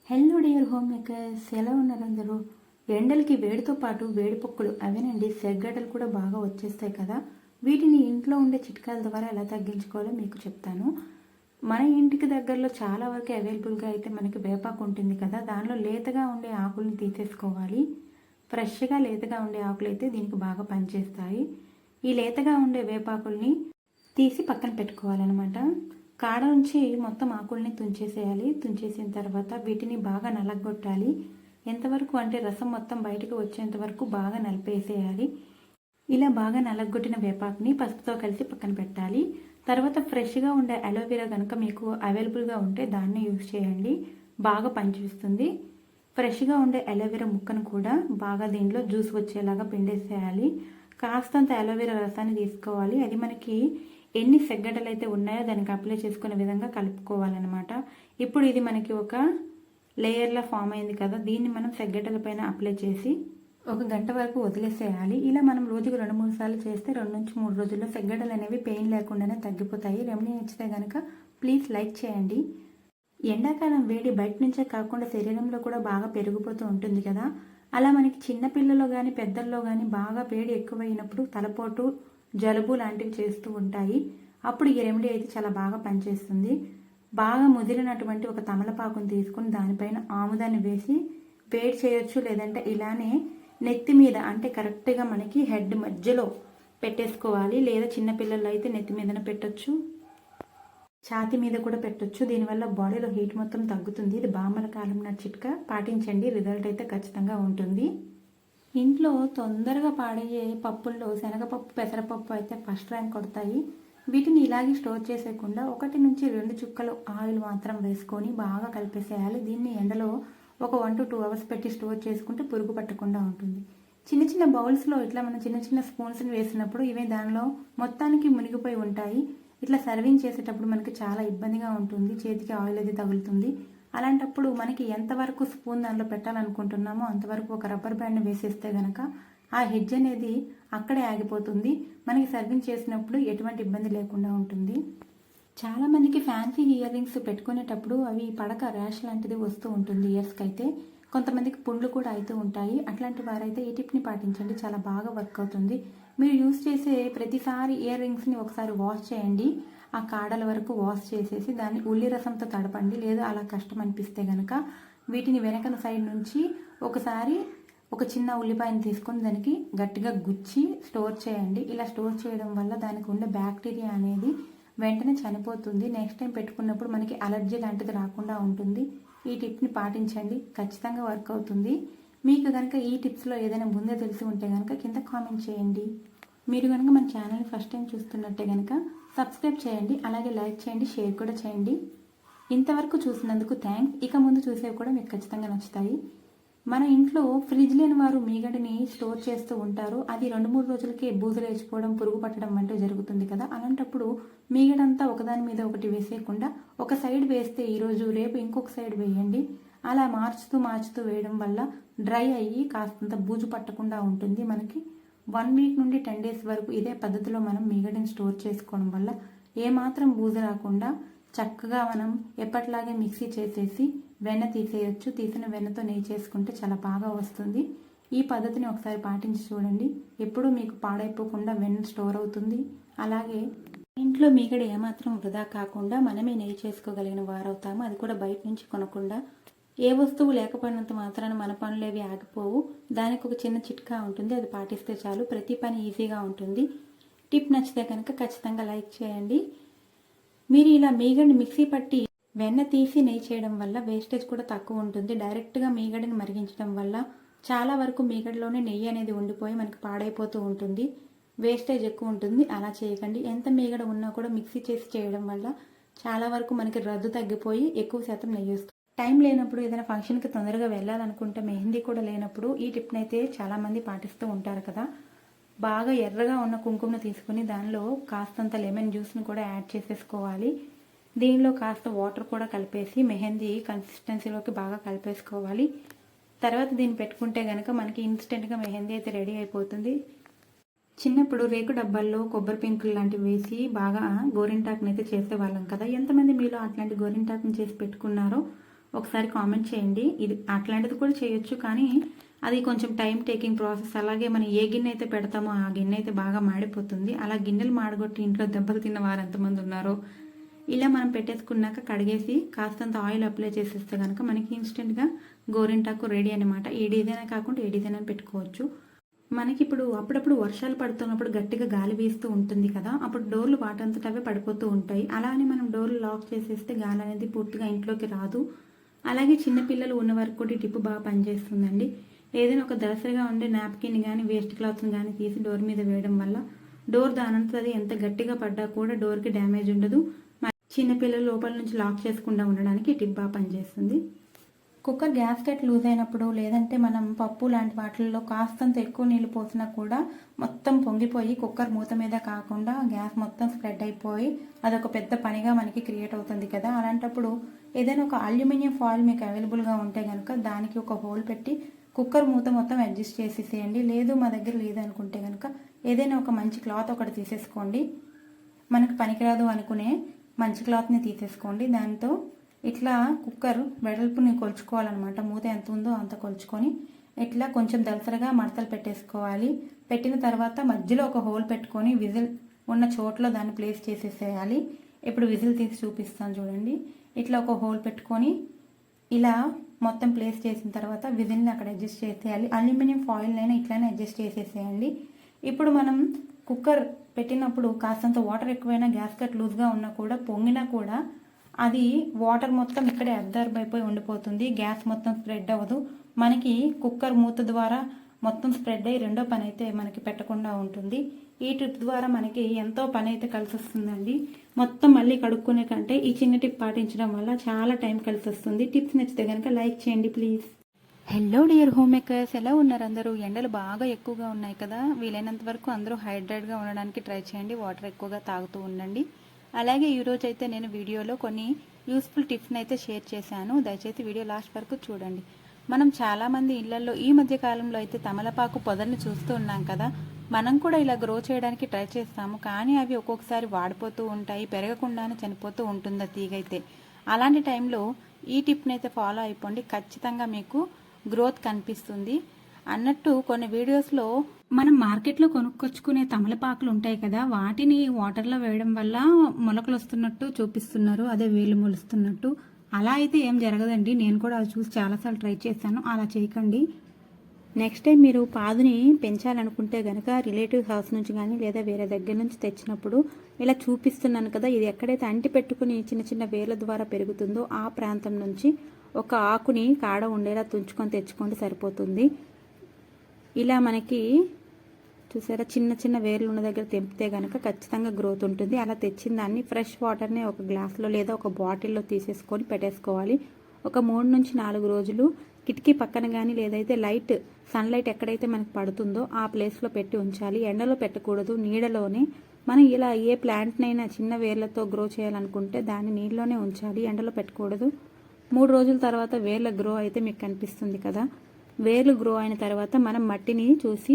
Hello dear home makers, ఎలా ఉన్నారు అందరూ? ఎండలకి వేడితో పాటు వేడిపొక్కులు అవేనండి సెగ్గడ్డలు కూడా బాగా వచ్చేస్తాయి కదా. వీటిని ఇంట్లో ఉండే చిట్కాల ద్వారా ఎలా తగ్గించుకోవాలో మీకు చెప్తాను. మన ఇంటికి దగ్గరలో చాలా వరకు అవైలబుల్గా అయితే మనకి వేపాకు ఉంటుంది కదా, దానిలో లేతగా ఉండే ఆకుల్ని తీసేసుకోవాలి. ఫ్రెష్గా లేతగా ఉండే ఆకులు అయితే దీనికి బాగా పనిచేస్తాయి. ఈ లేతగా ఉండే వేపాకుల్ని తీసి పక్కన పెట్టుకోవాలన్నమాట. కాడ నుంచి మొత్తం ఆకుల్ని తుంచేసేయాలి. తుంచేసిన తర్వాత వీటిని బాగా నలగొట్టాలి. ఎంతవరకు అంటే రసం మొత్తం బయటకు వచ్చేంత వరకు బాగా నలిపేసేయాలి. ఇలా బాగా నలగొట్టిన వేపాకుని పసుపుతో కలిసి పక్కన పెట్టాలి. తర్వాత ఫ్రెష్గా ఉండే అలోవెరా కనుక మీకు అవైలబుల్గా ఉంటే దాన్ని యూజ్ చేయండి, బాగా పనిచేస్తుంది. ఫ్రెష్గా ఉండే అలోవెరా ముక్కను కూడా బాగా దీంట్లో జ్యూస్ వచ్చేలాగా పిండేసేయాలి. కాస్తంత అలోవెరా రసాన్ని తీసుకోవాలి. అది మనకి ఎన్ని సెగ్గడ్డలు అయితే ఉన్నాయో దానికి అప్లై చేసుకునే విధంగా కలుపుకోవాలన్నమాట. ఇప్పుడు ఇది మనకి ఒక లేయర్లా ఫామ్ అయింది కదా, దీన్ని మనం సెగ్గడ్డల పైన అప్లై చేసి 1 గంట వరకు వదిలేసేయాలి. ఇలా మనం రోజుకు 2-3 సార్లు చేస్తే 2 నుంచి 3 రోజుల్లో సెగ్గడ్డలు అనేవి పెయిన్ లేకుండానే తగ్గిపోతాయి. రెమెడీ నచ్చితే కనుక ప్లీజ్ లైక్ చేయండి. ఎండాకాలం వేడి బయట నుంచే కాకుండా శరీరంలో కూడా బాగా పెరిగిపోతూ ఉంటుంది కదా. అలా మనకి చిన్నపిల్లలో కానీ పెద్దల్లో కానీ బాగా వేడి ఎక్కువైనప్పుడు తలపోటు, జలుబు లాంటివి చేస్తూ ఉంటాయి. అప్పుడు ఈ రెమెడీ అయితే చాలా బాగా పనిచేస్తుంది. బాగా ముదిరినటువంటి ఒక తమలపాకుని తీసుకుని దానిపైన ఆముదాన్ని వేసి వేడి చేయొచ్చు, లేదంటే ఇలానే నెత్తి మీద అంటే కరెక్ట్గా మనకి హెడ్ మధ్యలో పెట్టేసుకోవాలి. లేదా చిన్నపిల్లలు అయితే నెత్తి మీదన పెట్టొచ్చు, ఛాతీ మీద కూడా పెట్టొచ్చు. దీనివల్ల బాడీలో హీట్ మొత్తం తగ్గుతుంది. ఇది బామ్మల కాలం నా చిట్కా, పాటించండి, రిజల్ట్ అయితే ఖచ్చితంగా ఉంటుంది. ఇంట్లో తొందరగా పాడయ్యే పప్పుల్లో శనగపప్పు, పెసరపప్పు అయితే ఫస్ట్ ర్యాంక్ కొడతాయి. వీటిని ఇలాగే స్టోర్ చేసేయకుండా 1 నుంచి 2 చుక్కలు ఆయిల్ మాత్రం వేసుకొని బాగా కలిపేసేయాలి. దీన్ని ఎండలో ఒక 1 to 2 అవర్స్ పెట్టి స్టోర్ చేసుకుంటే పురుగు పట్టకుండా ఉంటుంది. చిన్న చిన్న బౌల్స్లో ఇట్లా మనం చిన్న చిన్న స్పూన్స్ని వేసినప్పుడు ఇవే దానిలో మొత్తానికి మునిగిపోయి ఉంటాయి. ఇట్లా సర్వింగ్ చేసేటప్పుడు మనకి చాలా ఇబ్బందిగా ఉంటుంది, చేతికి ఆయిల్ అది తగులుతుంది. అలాంటప్పుడు మనకి ఎంతవరకు స్పూన్ దానిలో పెట్టాలనుకుంటున్నామో అంతవరకు ఒక రబ్బర్ బ్యాండ్ని వేసేస్తే కనుక ఆ హెడ్జ్ అనేది అక్కడే ఆగిపోతుంది. మనకి సర్వింగ్ చేసినప్పుడు ఎటువంటి ఇబ్బంది లేకుండా ఉంటుంది. చాలామందికి ఫ్యాన్సీ ఇయర్ రింగ్స్ పెట్టుకునేటప్పుడు అవి పడక ర్యాష్ లాంటిది వస్తూ ఉంటుంది ఇయర్స్కి అయితే. కొంతమందికి పుండ్లు కూడా అవుతూ ఉంటాయి. అట్లాంటి వారైతే ఈ టిప్ని పాటించండి, చాలా బాగా వర్క్ అవుతుంది. మీరు యూజ్ చేసే ప్రతిసారి ఇయర్ రింగ్స్ని ఒకసారి వాష్ చేయండి. ఆ కాడల వరకు వాష్ చేసేసి దాన్ని ఉల్లి రసంతో తడపండి. లేదా అలా కష్టం అనిపిస్తే కనుక వీటిని వెనకన సైడ్ నుంచి ఒకసారి ఒక చిన్న ఉల్లిపాయను తీసుకొని దానికి గట్టిగా గుచ్చి స్టోర్ చేయండి. ఇలా స్టోర్ చేయడం వల్ల దానికి ఉండే బ్యాక్టీరియా అనేది వెంటనే చనిపోతుంది. నెక్స్ట్ టైం పెట్టుకున్నప్పుడు మనకి అలర్జీ లాంటిది రాకుండా ఉంటుంది. ఈ టిప్ని పాటించండి, ఖచ్చితంగా వర్క్ అవుతుంది. మీకు కనుక ఈ టిప్స్లో ఏదైనా ముందే తెలిసి ఉంటే కనుక కింద కామెంట్ చేయండి. మీరు కనుక మన ఛానల్ని ఫస్ట్ టైం చూస్తున్నట్టే కనుక సబ్స్క్రైబ్ చేయండి, అలాగే లైక్ చేయండి, షేర్ కూడా చేయండి. ఇంతవరకు చూసినందుకు థ్యాంక్స్. ఇక ముందు చూసేవి కూడా మీకు ఖచ్చితంగా నచ్చుతాయి. మన ఇంట్లో ఫ్రిడ్జ్ లేని వారు మీగడని స్టోర్ చేస్తూ ఉంటారు. అది 2-3 రోజులకే బూజులు లేచిపోవడం, పురుగు పట్టడం వంటివి జరుగుతుంది కదా. అలాంటప్పుడు మీగడంతా ఒకదాని మీద ఒకటి వేసేయకుండా ఒక సైడ్ వేస్తే ఈరోజు, రేపు ఇంకొక సైడ్ వేయండి. అలా మార్చుతూ వేయడం వల్ల డ్రై అయ్యి కాస్తంత బూజు పట్టకుండా ఉంటుంది. మనకి 1 వీక్ నుండి 10 డేస్ వరకు ఇదే పద్ధతిలో మనం మీగడని స్టోర్ చేసుకోవడం వల్ల ఏమాత్రం బూజు రాకుండా చక్కగా మనం ఎప్పటిలాగే మిక్సీ చేసేసి వెన్న తీసేయచ్చు. తీసిన వెన్నతో నెయ్యి చేసుకుంటే చాలా బాగా వస్తుంది. ఈ పద్ధతిని ఒకసారి పాటించి చూడండి. ఎప్పుడూ మీకు పాడైపోకుండా వెన్న స్టోర్ అవుతుంది. అలాగే ఇంట్లో మీగడ ఏమాత్రం వృధా కాకుండా మనమే నెయ్యి చేసుకోగలిగిన వారవుతాము. అది కూడా బయట నుంచి కొనకుండా. ఏ వస్తువు లేకపోయినంత మాత్రాన మన పనులేవి ఆగిపోవు. దానికి ఒక చిన్న చిట్కా ఉంటుంది, అది పాటిస్తే చాలు, ప్రతి పని ఈజీగా ఉంటుంది. టిప్ నచ్చితే కనుక ఖచ్చితంగా లైక్ చేయండి. మీరు ఇలా మీగడని మిక్సీ పట్టి వెన్న తీసి నెయ్యి చేయడం వల్ల వేస్టేజ్ కూడా తక్కువ ఉంటుంది. డైరెక్ట్గా మీగడని మరిగించడం వల్ల చాలా వరకు మీగడలోనే నెయ్యి అనేది ఉండిపోయి మనకి పాడైపోతూ ఉంటుంది, వేస్టేజ్ ఎక్కువ ఉంటుంది. అలా చేయకండి. ఎంత మీగడ ఉన్నా కూడా మిక్సీ చేసి చేయడం వల్ల చాలా వరకు మనకి రద్దు తగ్గిపోయి ఎక్కువ శాతం నెయ్యి వస్తుంది. టైం లేనప్పుడు, ఏదైనా ఫంక్షన్కి తొందరగా వెళ్ళాలనుకుంటే, మెహందీ కూడా లేనప్పుడు ఈ టిప్ని అయితే చాలామంది పాటిస్తూ ఉంటారు కదా. బాగా ఎర్రగా ఉన్న కుంకుమను తీసుకుని దానిలో కాస్తంత లెమన్ జ్యూస్ని కూడా యాడ్ చేసేసుకోవాలి. దీనిలో కాస్త వాటర్ కూడా కలిపేసి మెహందీ కన్సిస్టెన్సీలోకి బాగా కలిపేసుకోవాలి. తర్వాత దీన్ని పెట్టుకుంటే కనుక మనకి ఇన్స్టెంట్గా మెహందీ అయితే రెడీ అయిపోతుంది. చిన్నప్పుడు రేకు డబ్బాల్లో కొబ్బరి పెంకులు లాంటివి వేసి బాగా గోరింటాకుని అయితే చేసేవాళ్ళం కదా. ఎంతమంది మీలో అట్లాంటి గోరింటాకుని చేసి పెట్టుకున్నారో ఒకసారి కామెంట్ చేయండి. ఇది అట్లాంటిది కూడా చేయొచ్చు, కానీ అది కొంచెం టైం టేకింగ్ ప్రాసెస్. అలాగే మనం ఏ గిన్నె అయితే పెడతామో ఆ గిన్నె అయితే బాగా మాడిపోతుంది. అలా గిన్నెలు మాడగొట్టి ఇంట్లో దెబ్బలు తిన్న వారు ఎంతమంది ఉన్నారో. ఇలా మనం పెట్టేసుకున్నాక కడిగేసి కాస్తంత ఆయిల్ అప్లై చేసేస్తే కనుక మనకి ఇన్స్టెంట్గా గోరింటాకు రెడీ అనమాట. ఏ డిజైన్ కాకుండా ఏ డిజైన్ అని పెట్టుకోవచ్చు. మనకి ఇప్పుడు అప్పుడప్పుడు వర్షాలు పడుతున్నప్పుడు గట్టిగా గాలి వీస్తూ ఉంటుంది కదా, అప్పుడు డోర్లు వాటంతట అవే పడిపోతూ ఉంటాయి. అలా అని మనం డోర్లు లాక్ చేసేస్తే గాలి అనేది పూర్తిగా ఇంట్లోకి రాదు. అలాగే చిన్నపిల్లలు ఉన్న వరకు కూడా ఈ టిప్ బాగా పనిచేస్తుందండి. ఏదైనా ఒక దళసరిగా ఉండే నాప్కిన్ కానీ వేస్ట్ క్లాత్ని కానీ తీసి డోర్ మీద వేయడం వల్ల డోర్ దానంతా అది ఎంత గట్టిగా పడ్డా కూడా డోర్కి డ్యామేజ్ ఉండదు. చిన్నపిల్లలు లోపల నుంచి లాక్ చేసుకుండా ఉండడానికి ఈ టిప్ బాగా పనిచేస్తుంది. కుక్కర్ గ్యాస్కెట్ లూజ్ అయినప్పుడు, లేదంటే మనం పప్పు లాంటి వాటిల్లో కాస్తంత ఎక్కువ నీళ్ళు పోసినా కూడా మొత్తం పొంగిపోయి కుక్కర్ మూత మీద కాకుండా గ్యాస్ మొత్తం స్ప్రెడ్ అయిపోయి అదొక పెద్ద పనిగా మనకి క్రియేట్ అవుతుంది కదా. అలాంటప్పుడు ఏదైనా ఒక అల్యూమినియం ఫాయిల్ మీకు అవైలబుల్గా ఉంటే కనుక దానికి ఒక హోల్ పెట్టి కుక్కర్ మూత మొత్తం అడ్జస్ట్ చేసేసేయండి. లేదు మా దగ్గర లేదనుకుంటే కనుక ఏదైనా ఒక మంచి క్లాత్ ఒకటి తీసేసుకోండి. మనకు పనికిరాదు అనుకునే మంచి క్లాత్ని తీసేసుకోండి. దాంతో ఇట్లా కుక్కర్ వెడల్పుని కొలుచుకోవాలన్నమాట. మూత ఎంత ఉందో అంత కొలుచుకొని ఇట్లా కొంచెం దలసరగా మడతలు పెట్టేసుకోవాలి. పెట్టిన తర్వాత మధ్యలో ఒక హోల్ పెట్టుకొని విజిల్ ఉన్న చోట్లో దాన్ని ప్లేస్ చేసేసేయాలి. ఇప్పుడు విజిల్ తీసి చూపిస్తాను చూడండి. ఇట్లా ఒక హోల్ పెట్టుకొని ఇలా మొత్తం ప్లేస్ చేసిన తర్వాత విజిల్ని అక్కడ అడ్జస్ట్ చేసేయాలి. అల్యూమినియం ఫాయిల్నైనా ఇట్లానే అడ్జస్ట్ చేసేసేయండి. ఇప్పుడు మనం కుక్కర్ పెట్టినప్పుడు కాస్తంత వాటర్ ఎక్కువైనా గ్యాస్ కట్ లూజ్గా ఉన్నా కూడా పొంగినా కూడా అది వాటర్ మొత్తం ఇక్కడే అబ్జర్బ్ అయిపోయి ఉండిపోతుంది. గ్యాస్ మొత్తం స్ప్రెడ్ అవ్వదు. మనకి కుక్కర్ మూత ద్వారా మొత్తం స్ప్రెడ్ అయ్యి రెండో పని అయితే మనకి పెట్టకుండా ఉంటుంది. ఈ టిప్ ద్వారా మనకి ఎంతో పని అయితే కలిసి వస్తుందండి. మొత్తం మళ్ళీ కడుక్కునే కంటే ఈ చిన్న టిప్ పాటించడం వల్ల చాలా టైం కలిసి వస్తుంది. టిప్స్ నచ్చితే కనుక లైక్ చేయండి please. Hello dear home makers, ఎలా ఉన్నారు అందరూ? ఎండలు బాగా ఎక్కువగా ఉన్నాయి కదా. వీలైనంత వరకు అందరూ హైడ్రేట్గా ఉండడానికి ట్రై చేయండి. వాటర్ ఎక్కువగా తాగుతూ ఉండండి. అలాగే ఈరోజు అయితే నేను వీడియోలో కొన్ని యూస్ఫుల్ టిప్స్ని అయితే షేర్ చేశాను. దయచేసి వీడియో లాస్ట్ వరకు చూడండి. మనం చాలామంది ఇళ్లలో ఈ మధ్య కాలంలో అయితే తమలపాకు పొదల్ని చూస్తూ ఉన్నాం కదా. మనం కూడా ఇలా గ్రో చేయడానికి ట్రై చేస్తాము, కానీ అవి ఒక్కొక్కసారి వాడిపోతూ ఉంటాయి, పెరగకుండానే చనిపోతూ ఉంటుంది తీగైతే. అలాంటి టైంలో ఈ టిప్ని అయితే ఫాలో అయిపోండి, ఖచ్చితంగా మీకు గ్రోత్ కనిపిస్తుంది. అన్నట్టు కొన్ని వీడియోస్లో మనం మార్కెట్లో కొనుక్కొచ్చుకునే తమలపాకులు ఉంటాయి కదా, వాటిని వాటర్లో వేయడం వల్ల మొలకలు వస్తున్నట్టు చూపిస్తున్నారు, అదే వేలు మొలుస్తున్నట్టు. అలా అయితే ఏం జరగదండి. నేను కూడా అది చూసి చాలాసార్లు ట్రై చేశాను. అలా చేయకండి. నెక్స్ట్ టైం మీరు పాదుని పెంచాలనుకుంటే కనుక రిలేటివ్ హౌస్ నుంచి కానీ లేదా వేరే దగ్గర నుంచి తెచ్చినప్పుడు ఇలా చూపిస్తున్నాను కదా, ఇది ఎక్కడైతే అంటి పెట్టుకుని చిన్న చిన్న వేర్ల ద్వారా పెరుగుతుందో ఆ ప్రాంతం నుంచి ఒక ఆకుని కాడ ఉండేలా తుంచుకొని తెచ్చుకుంటే సరిపోతుంది. ఇలా మనకి చూసారా చిన్న చిన్న వేర్లు ఉన్న దగ్గర తెంపితే కనుక ఖచ్చితంగా గ్రోత్ ఉంటుంది. అలా తెచ్చిన దాన్ని ఫ్రెష్ వాటర్ని ఒక గ్లాస్లో లేదా ఒక బాటిల్లో తీసేసుకొని పెట్టేసుకోవాలి. ఒక 3 నుంచి 4 రోజులు కిటికీ పక్కన కానీ లేదైతే సన్లైట్ ఎక్కడైతే మనకు పడుతుందో ఆ ప్లేస్లో పెట్టి ఉంచాలి. ఎండలో పెట్టకూడదు, నీడలోనే. మనం ఇలా ఏ ప్లాంట్నైనా చిన్న వేర్లతో గ్రో చేయాలనుకుంటే దాన్ని నీళ్ళలోనే ఉంచాలి, ఎండలో పెట్టకూడదు. 3 రోజుల తర్వాత వేర్ల గ్రో అయితే మీకు కనిపిస్తుంది కదా. వేర్లు గ్రో అయిన తర్వాత మనం మట్టిని చూసి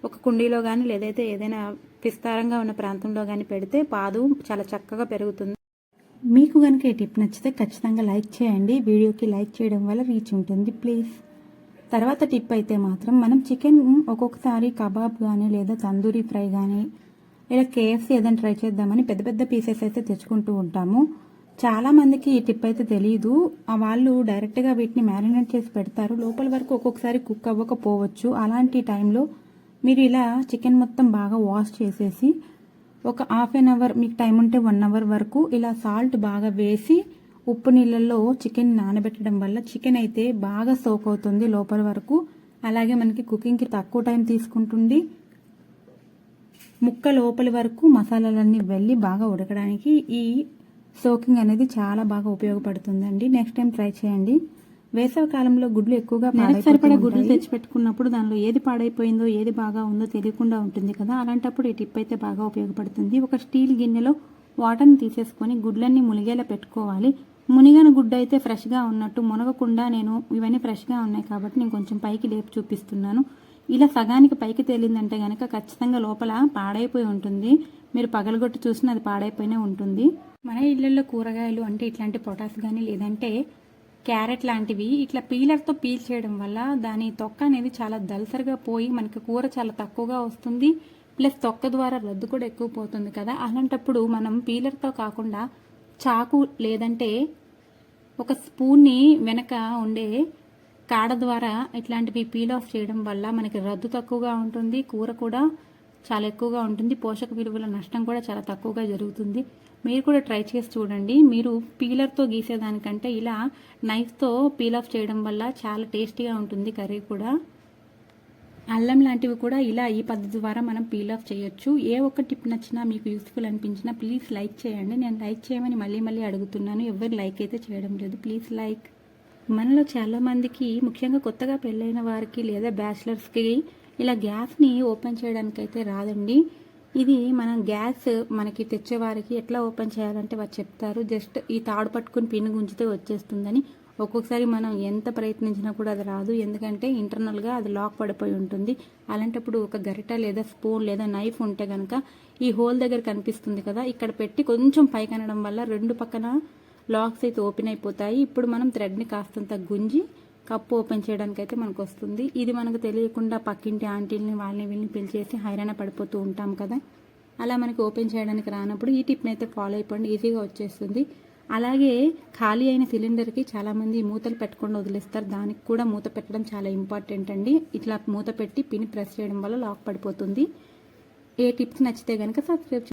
ఒక కుండీలో కానీ లేదైతే ఏదైనా విస్తారంగా ఉన్న ప్రాంతంలో కానీ పెడితే పాదు చాలా చక్కగా పెరుగుతుంది. మీకు కనుక ఈ టిప్ నచ్చితే ఖచ్చితంగా లైక్ చేయండి. వీడియోకి లైక్ చేయడం వల్ల రీచ్ ఉంటుంది ప్లీజ్. తర్వాత టిప్ అయితే మాత్రం మనం చికెన్ ఒక్కొక్కసారి కబాబ్ కానీ లేదా తందూరి ఫ్రై కానీ లేదా KFC ఏదైనా ట్రై చేద్దామని పెద్ద పెద్ద పీసెస్ అయితే తెచ్చుకుంటూ ఉంటాము. చాలామందికి ఈ టిప్ అయితే తెలియదు. వాళ్ళు డైరెక్ట్గా వీటిని మ్యారినేట్ చేసి పెడతారు. లోపల వరకు ఒక్కొక్కసారి కుక్ అవ్వకపోవచ్చు. అలాంటి టైంలో మీరు ఇలా చికెన్ మొత్తం బాగా వాష్ చేసేసి ఒక హాఫ్ అన్ అవర్, మీకు టైం ఉంటే 1 అవర్ వరకు ఇలా సాల్ట్ బాగా వేసి ఉప్పు నీళ్ళల్లో చికెన్ నానబెట్టడం వల్ల చికెన్ అయితే బాగా సోక్ అవుతుంది లోపల వరకు. అలాగే మనకి కుకింగ్కి తక్కువ టైం తీసుకుంటుంది. ముక్క లోపలి వరకు మసాలాలన్నీ వెళ్ళి బాగా ఉడకడానికి ఈ సోకింగ్ అనేది చాలా బాగా ఉపయోగపడుతుందండి. నెక్స్ట్ టైం ట్రై చేయండి. వేసవి కాలంలో గుడ్లు ఎక్కువగా సరిపడా గుడ్లు తెచ్చిపెట్టుకున్నప్పుడు దానిలో ఏది పాడైపోయిందో ఏది బాగా ఉందో తెలియకుండా ఉంటుంది కదా. అలాంటప్పుడు ఈ టిప్ అయితే బాగా ఉపయోగపడుతుంది. ఒక స్టీల్ గిన్నెలో వాటర్ని తీసేసుకొని గుడ్లన్నీ మునిగేలా పెట్టుకోవాలి. మునిగిన గుడ్డ అయితే ఫ్రెష్గా ఉన్నట్టు, మునగకుండా నేను ఇవన్నీ ఫ్రెష్గా ఉన్నాయి కాబట్టి నేను కొంచెం పైకి లేపి చూపిస్తున్నాను. ఇలా సగానికి పైకి తేలిందంటే కనుక ఖచ్చితంగా లోపల పాడైపోయి ఉంటుంది. మీరు పగలగొట్టి చూసినా అది పాడైపోయినే ఉంటుంది. మన ఇళ్లలో కూరగాయలు అంటే ఇట్లాంటి పొటాస్ కానీ లేదంటే క్యారెట్ లాంటివి ఇట్లా పీలర్తో పీల్ చేయడం వల్ల దాని తొక్క అనేది చాలా దలసరిగా పోయి మనకి కూర చాలా తక్కువగా వస్తుంది. ప్లస్ తొక్క ద్వారా రద్దు కూడా ఎక్కువ పోతుంది కదా. అలాంటప్పుడు మనం పీలర్తో కాకుండా చాకు లేదంటే ఒక స్పూన్ని వెనక ఉండే కాడ ద్వారా ఇట్లాంటివి పీల్ ఆఫ్ చేయడం వల్ల మనకి రద్దు తక్కువగా ఉంటుంది, కూర కూడా చాలా ఎక్కువగా ఉంటుంది, పోషక విలువల నష్టం కూడా చాలా తక్కువగా జరుగుతుంది. మీరు కూడా ట్రై చేసి చూడండి. మీరు పీలర్తో గీసేదానికంటే ఇలా నైఫ్తో పీల్ ఆఫ్ చేయడం వల్ల చాలా టేస్టీగా ఉంటుంది కర్రీ కూడా. అల్లం లాంటివి కూడా ఇలా ఈ పద్ధతి ద్వారా మనం పీల్ ఆఫ్ చేయొచ్చు. ఏ ఒక్క టిప్ నచ్చినా మీకు యూస్ఫుల్ అనిపించినా ప్లీజ్ లైక్ చేయండి. నేను లైక్ చేయమని మళ్ళీ అడుగుతున్నాను, ఎవరు లైక్ అయితే చేయడం లేదు. Please like. మనలో చాలామందికి ముఖ్యంగా కొత్తగా పెళ్ళైన వారికి లేదా బ్యాచిలర్స్కి ఇలా గ్యాస్ని ఓపెన్ చేయడానికి అయితే రాదండి. ఇది మనం గ్యాస్ మనకి తెచ్చేవారికి ఎట్లా ఓపెన్ చేయాలంటే వారు చెప్తారు. జస్ట్ ఈ తాడు పట్టుకుని పిన్ గుంజితే వచ్చేస్తుందని. ఒక్కొక్కసారి మనం ఎంత ప్రయత్నించినా కూడా అది రాదు, ఎందుకంటే ఇంటర్నల్గా అది లాక్ పడిపోయి ఉంటుంది. అలాంటప్పుడు ఒక గరిట లేదా స్పూన్ లేదా నైఫ్ ఉంటే కనుక ఈ హోల్ దగ్గర కనిపిస్తుంది కదా, ఇక్కడ పెట్టి కొంచెం పైకి అనడం వల్ల రెండు పక్కన లాక్స్ అయితే ఓపెన్ అయిపోతాయి. ఇప్పుడు మనం థ్రెడ్ని కాస్తంత గుంజి కప్పు ఓపెన్ చేయడానికి అయితే మనకు వస్తుంది. ఇది మనకు తెలియకుండా పక్కింటి ఆంటీలని వాళ్ళని వీళ్ళని పిలిచేసి హైరాణ పడిపోతూ ఉంటాం కదా. అలా మనకి ఓపెన్ చేయడానికి రానప్పుడు ఈ టిప్ని అయితే ఫాలో అయిపోండి, ఈజీగా వచ్చేస్తుంది. అలాగే ఖాళీ అయిన సిలిండర్కి చాలామంది మూతలు పెట్టకుండా వదిలేస్తారు. దానికి కూడా మూత పెట్టడం చాలా ఇంపార్టెంట్ అండి. ఇట్లా మూత పెట్టి పిన్ ప్రెస్ చేయడం వల్ల లాక్ పడిపోతుంది. ఏ టిప్స్ నచ్చితే కనుక సబ్స్క్రైబ్